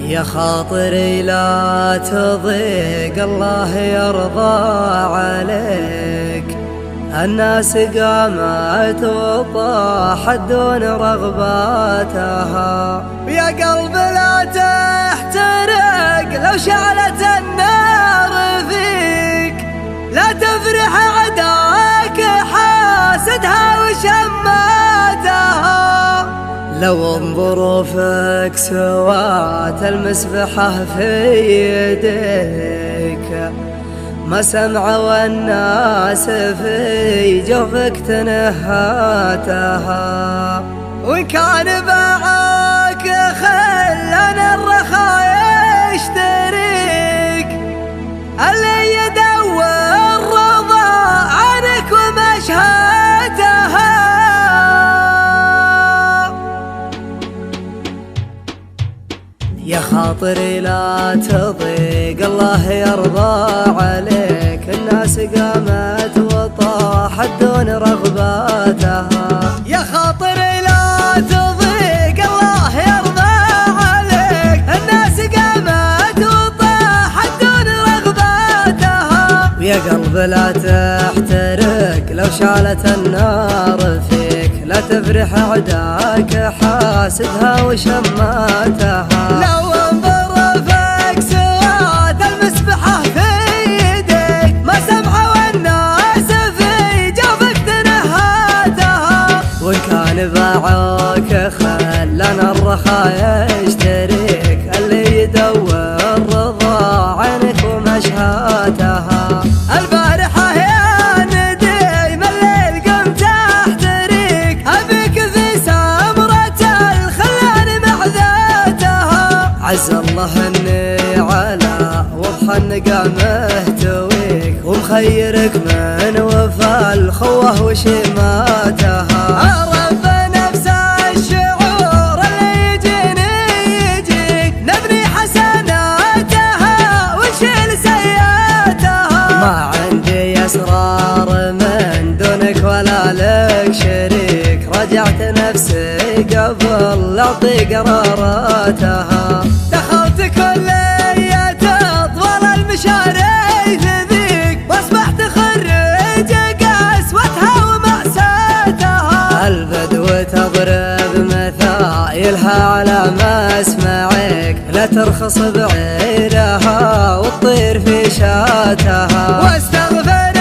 يا خاطري لا تضيق، الله يرضى عليك. الناس قامت وطاحت دون رغباتها، يا قلب لا تحترق لو شعلت النار فيك. لا تفرح عداك حاسدها وشماتها، لو ظروفك سوات المسبحة في يديك. ما سمعوا الناس في جوفك تنهاتها، وإن كان باعك خلنا الرخاء يشتريك. اللي يدور رضا عنك ومشهاتها، يا خاطري لا تضيق، الله يرضى عليك. الناس قامت وطاحت دون رغباتها، يا خاطري لا تضيق، الله يرضى عليك. الناس قامت وطاحت دون رغباتها، ويا قلب لا تحترق لو شعلت النار فيك. لا تفرح عداك حاسدها وشماتها، لو انظرفك سوات المسبحة في يديك. ما سمعوا الناس في جوفك تنهاتها، وإن كان باعوك خلنا الرخاء يشتريك. اللي يدور رضا عنك ومشهاتها. البارحة يا نديم الليل قمت احتريك، أبيك في سمرة الخلان محذاتها. عز الله اني على وضح النقا مهتويك، ومخيرك من وفى الخوه وشماتها. رب نفس الشعور اللي يجيني يجيك، نبني حسناتها ونشيل سيئاتها. ما عندي اسرار من دونك ولا لك شريك، رجعت نفسي قبل اعطي قراراتها. دخلت كلية طول المشاريع ذيك، واصبحت خريج قسوتها ومأساتها. البدو تضرب مثايلها على مسمعك، لا ترخص بعيرها وتطير في شاتها. واستغفر